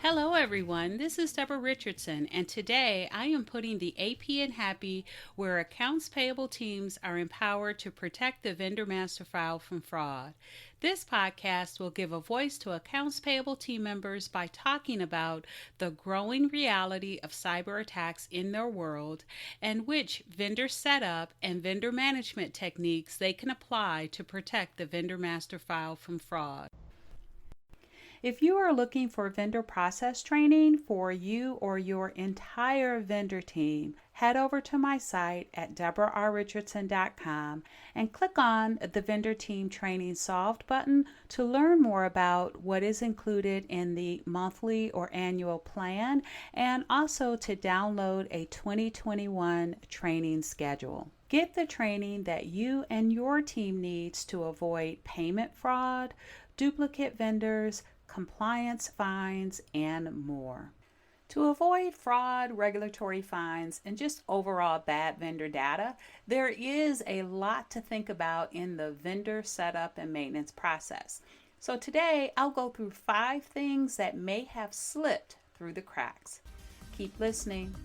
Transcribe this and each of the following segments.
Hello, everyone. This is Deborah Richardson, and today I am putting the AP in Happy where accounts payable teams are empowered to protect the vendor master file from fraud. This podcast will give a voice to accounts payable team members by talking about the growing reality of cyber attacks in their world and which vendor setup and vendor management techniques they can apply to protect the vendor master file from fraud. If you are looking for vendor process training for you or your entire vendor team, head over to my site at deborahrrichardson.com and click on the Vendor Team Training Solved button to learn more about what is included in the monthly or annual plan and also to download a 2021 training schedule. Get the training that you and your team needs to avoid payment fraud, duplicate vendors, compliance fines, and more. To avoid fraud, regulatory fines, and just overall bad vendor data, there is a lot to think about in the vendor setup and maintenance process. So today I'll go through 5 things that may have slipped through the cracks. Keep listening.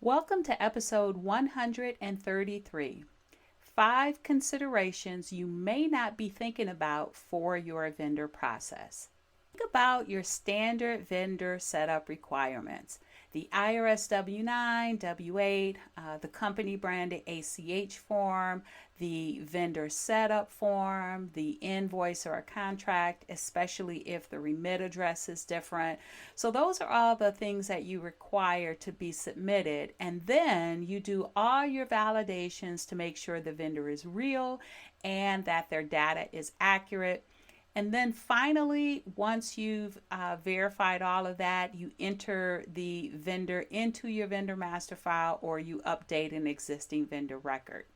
Welcome to episode 133. 5 considerations you may not be thinking about for your vendor process. Think about your standard vendor setup requirements. The IRS W-9, W-8, the company branded ACH form, the vendor setup form, the invoice or a contract, especially if the remit address is different. So those are all the things that you require to be submitted. And then you do all your validations to make sure the vendor is real and that their data is accurate. And then finally, once you've verified all of that, you enter the vendor into your vendor master file or you update an existing vendor record.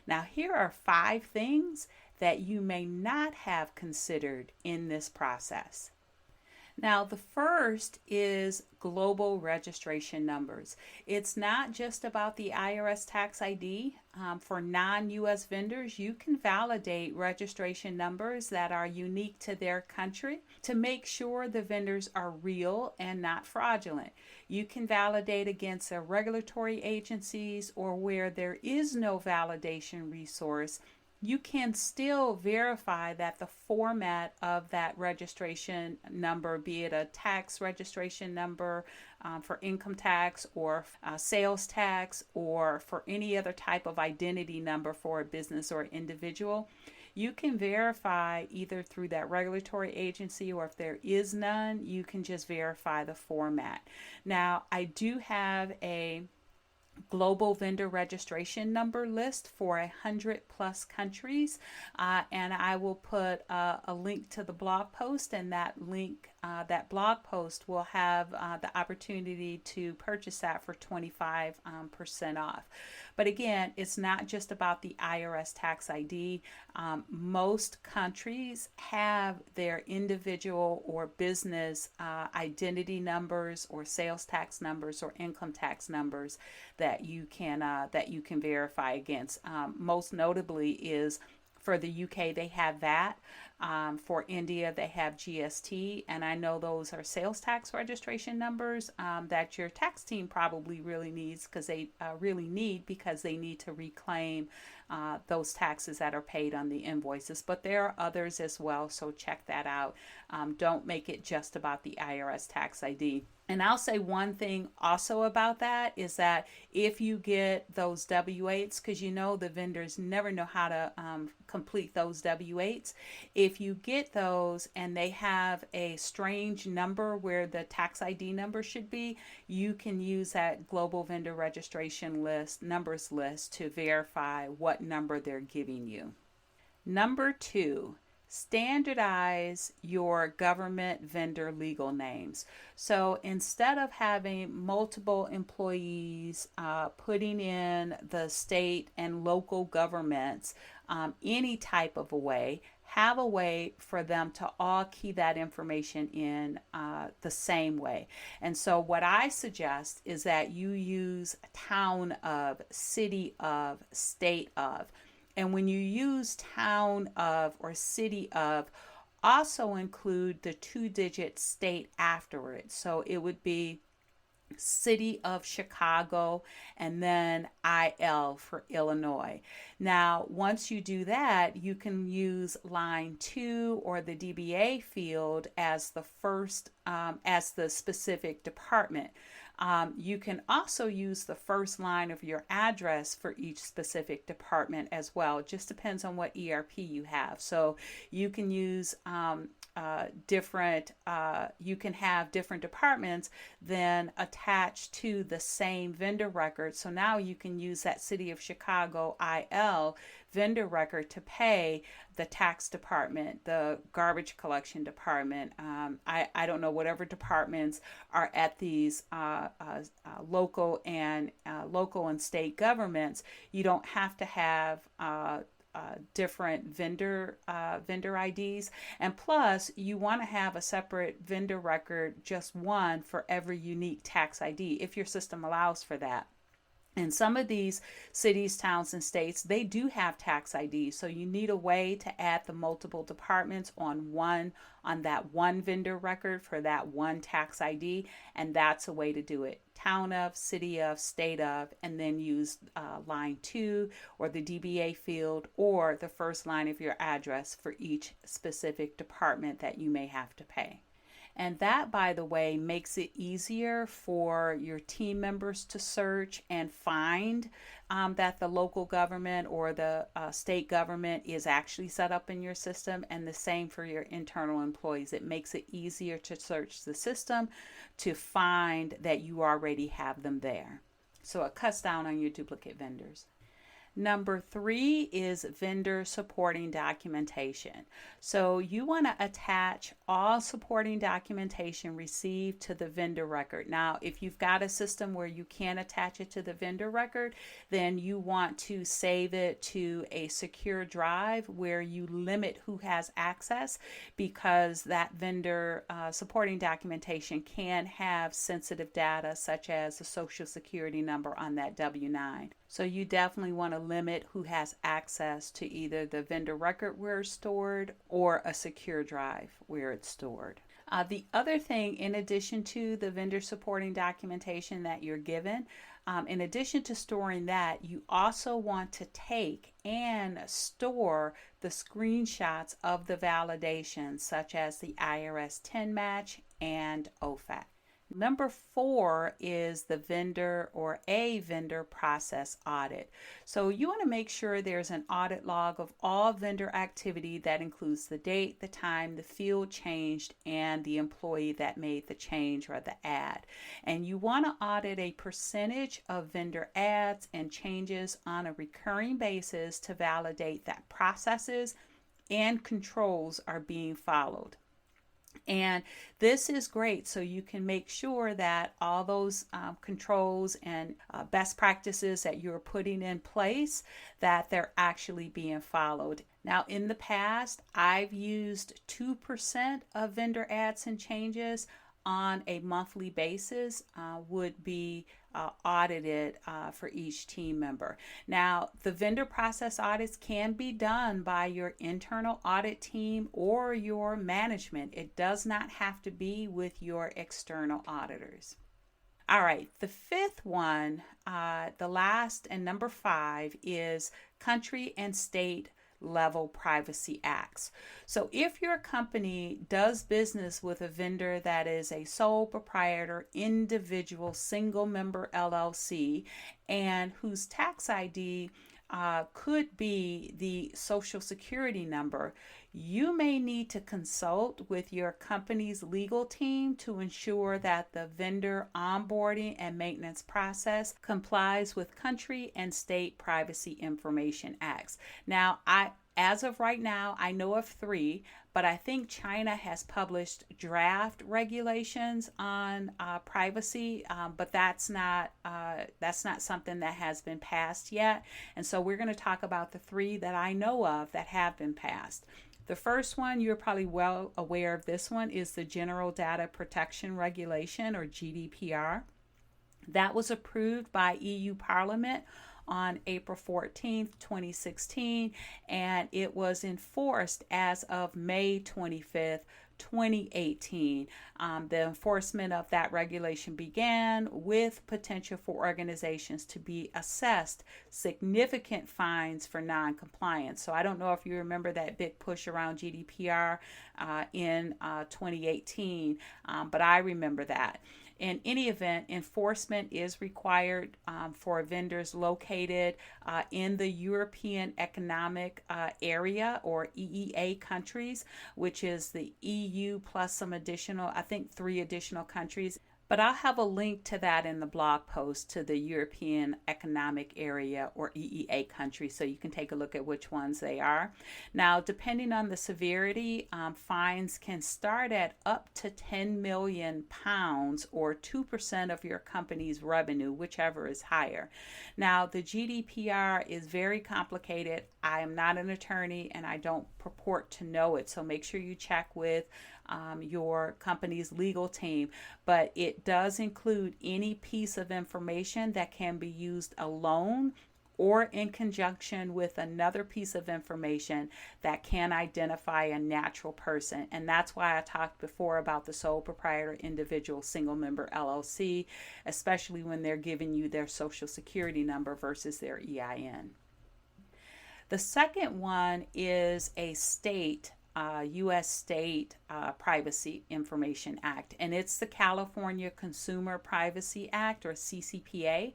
Now, here are 5 things that you may not have considered in this process. Now, the first is global registration numbers. It's not just about the IRS tax ID. For non-US vendors, you can validate registration numbers that are unique to their country to make sure the vendors are real and not fraudulent. You can validate against their regulatory agencies, or where there is no validation resource, you can still verify that the format of that registration number, be it a tax registration number for income tax or sales tax, or for any other type of identity number for a business or individual, you can verify either through that regulatory agency, or if there is none, you can just verify the format. Now, I do have a global vendor registration number list for 100 plus countries, and I will put a link to the blog post, and that blog post will have the opportunity to purchase that for 25% off. But again, it's not just about the IRS tax ID. Most countries have their individual or business identity numbers or sales tax numbers or income tax numbers that you can verify against. Most notably is for the UK, they have that. For India, they have GST, and I know those are sales tax registration numbers that your tax team probably really needs because they need to reclaim those taxes that are paid on the invoices. But there are others as well, so check that out. Don't make it just about the IRS tax ID. And I'll say one thing also about that is that if you get those W-8s, because the vendors never know how to complete those W-8s, if you get those and they have a strange number where the tax ID number should be, you can use that global vendor registration numbers list to verify what number they're giving you. Number 2, standardize your government vendor legal names. So instead of having multiple employees putting in the state and local governments any type of a way, have a way for them to all key that information in the same way. And so what I suggest is that you use town of, city of, state of. And when you use town of or city of, also include the 2-digit state after it. So it would be City of Chicago, and then IL for Illinois. Now, once you do that, you can use line 2 or the DBA field as the first, as the specific department. You can also use the first line of your address for each specific department as well. It just depends on what ERP you have. So you can use you can have different departments then attached to the same vendor record. So now you can use that City of Chicago IL vendor record to pay the tax department, the garbage collection department. I don't know, whatever departments are at these local and state governments. You don't have to have different vendor IDs, and plus you want to have a separate vendor record, just one for every unique tax ID if your system allows for that. And some of these cities, towns, and states, they do have tax IDs. So you need a way to add the multiple departments on that one vendor record for that one tax ID. And that's a way to do it. Town of, city of, state of, and then use line 2 or the DBA field or the first line of your address for each specific department that you may have to pay. And that, by the way, makes it easier for your team members to search and find that the local government or the state government is actually set up in your system, and the same for your internal employees. It makes it easier to search the system to find that you already have them there. So it cuts down on your duplicate vendors. Number 3 is vendor supporting documentation. So you want to attach all supporting documentation received to the vendor record. Now, if you've got a system where you can't attach it to the vendor record, then you want to save it to a secure drive where you limit who has access, because that vendor supporting documentation can have sensitive data such as the social security number on that W-9. So you definitely want to limit who has access to either the vendor record where it's stored or a secure drive where it's stored. The other thing, in addition to the vendor supporting documentation that you're given, in addition to storing that, you also want to take and store the screenshots of the validations, such as the IRS 10 match and OFAC. Number 4 is the vendor or a vendor process audit. So you want to make sure there's an audit log of all vendor activity that includes the date, the time, the field changed, and the employee that made the change or the add. And you want to audit a percentage of vendor adds and changes on a recurring basis to validate that processes and controls are being followed. And this is great, so you can make sure that all those controls and best practices that you're putting in place, that they're actually being followed. Now, in the past, I've used 2% of vendor adds and changes on a monthly basis would be audited for each team member. Now, the vendor process audits can be done by your internal audit team or your management. It does not have to be with your external auditors. All right, the 5th one, the last and number 5, is country and state level privacy acts. So if your company does business with a vendor that is a sole proprietor, individual, single member LLC, and whose tax ID could be the social security number, you may need to consult with your company's legal team to ensure that the vendor onboarding and maintenance process complies with country and state privacy information acts. Now, As of right now, I know of three, but I think China has published draft regulations on privacy, but that's not something that has been passed yet. And so we're going to talk about the three that I know of that have been passed. The first one, you're probably well aware of this one, is the General Data Protection Regulation, or GDPR. That was approved by EU Parliament on April 14th, 2016, and it was enforced as of May 25th, 2018. The enforcement of that regulation began with potential for organizations to be assessed significant fines for non-compliance. So I don't know if you remember that big push around GDPR in 2018, but I remember that. In any event, enforcement is required for vendors located in the European Economic Area, or EEA countries, which is the EU plus some additional, I think 3 additional countries. But I'll have a link to that in the blog post, to the European Economic Area, or EEA countries, so you can take a look at which ones they are. Now, depending on the severity, fines can start at up to £10 million, or 2% of your company's revenue, whichever is higher. Now, the GDPR is very complicated. I am not an attorney and I don't purport to know it, so make sure you check with your company's legal team, but it does include any piece of information that can be used alone or in conjunction with another piece of information that can identify a natural person. And that's why I talked before about the sole proprietor, individual, single member LLC, especially when they're giving you their social security number versus their EIN. The second one is a U.S. State Privacy Information Act, and it's the California Consumer Privacy Act, or CCPA.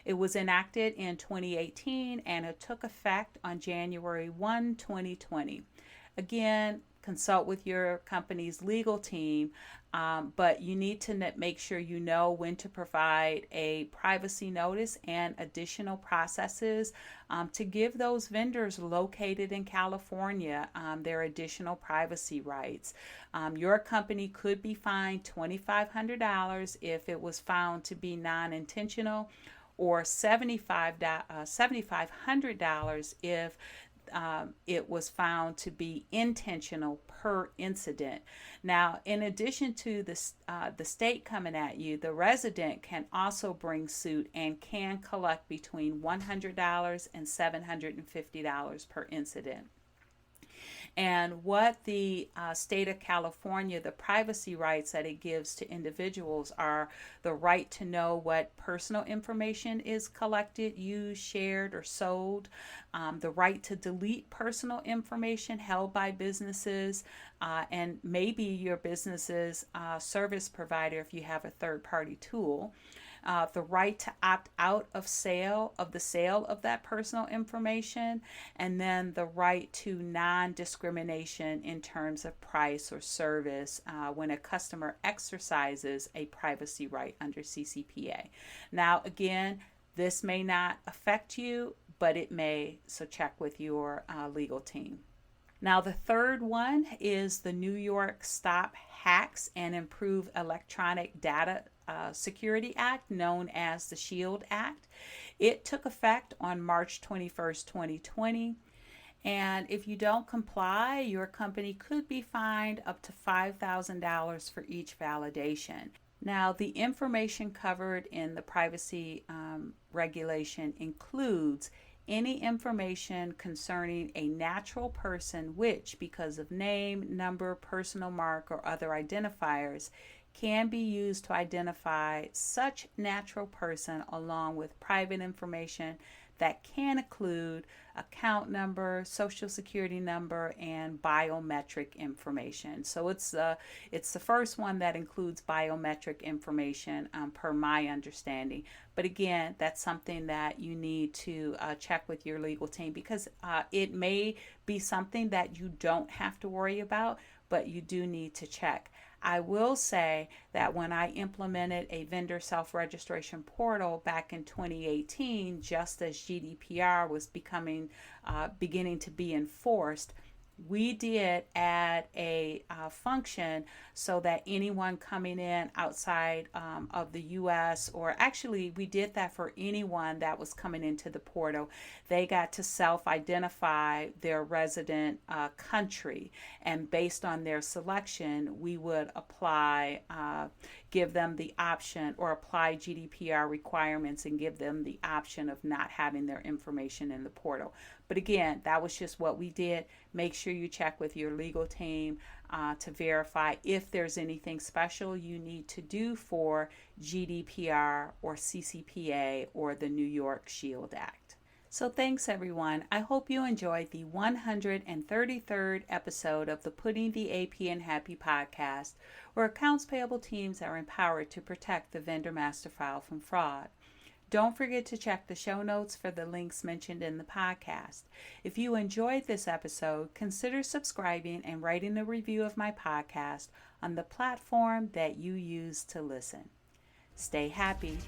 It was enacted in 2018 and it took effect on January 1, 2020. Again, consult with your company's legal team, but you need to make sure you know when to provide a privacy notice and additional processes to give those vendors located in California their additional privacy rights. Your company could be fined $2,500 if it was found to be non-intentional, or $7,500 if it was found to be intentional per incident. Now, in addition to the state coming at you, the resident can also bring suit and can collect between $100 and $750 per incident. And what the state of California, the privacy rights that it gives to individuals are the right to know what personal information is collected, used, shared, or sold, the right to delete personal information held by businesses, and maybe your business's service provider if you have a third-party tool. The right to opt out of the sale of that personal information, and then the right to non-discrimination in terms of price or service when a customer exercises a privacy right under CCPA. Now, again, this may not affect you, but it may, so check with your legal team. Now, the third one is the New York Stop Hacks and Improve Electronic Data Security Act, known as the SHIELD Act. It took effect on March 21st, 2020. And if you don't comply, your company could be fined up to $5,000 for each validation. Now, the information covered in the privacy regulation includes any information concerning a natural person which, because of name, number, personal mark, or other identifiers, can be used to identify such natural person, along with private information that can include account number, social security number, and biometric information. So it's the first one that includes biometric information per my understanding. But again, that's something that you need to check with your legal team, because it may be something that you don't have to worry about, but you do need to check. I will say that when I implemented a vendor self-registration portal back in 2018, just as GDPR was beginning to be enforced, we did add a function so that anyone coming in outside of the US, or actually we did that for anyone that was coming into the portal, they got to self-identify their resident country, and based on their selection we would apply give them the option, or apply GDPR requirements and give them the option of not having their information in the portal. But again, that was just what we did. Make sure you check with your legal team to verify if there's anything special you need to do for GDPR or CCPA or the New York Shield Act. So thanks everyone. I hope you enjoyed the 133rd episode of the Putting the AP in Happy podcast, where accounts payable teams are empowered to protect the vendor master file from fraud. Don't forget to check the show notes for the links mentioned in the podcast. If you enjoyed this episode, consider subscribing and writing a review of my podcast on the platform that you use to listen. Stay happy.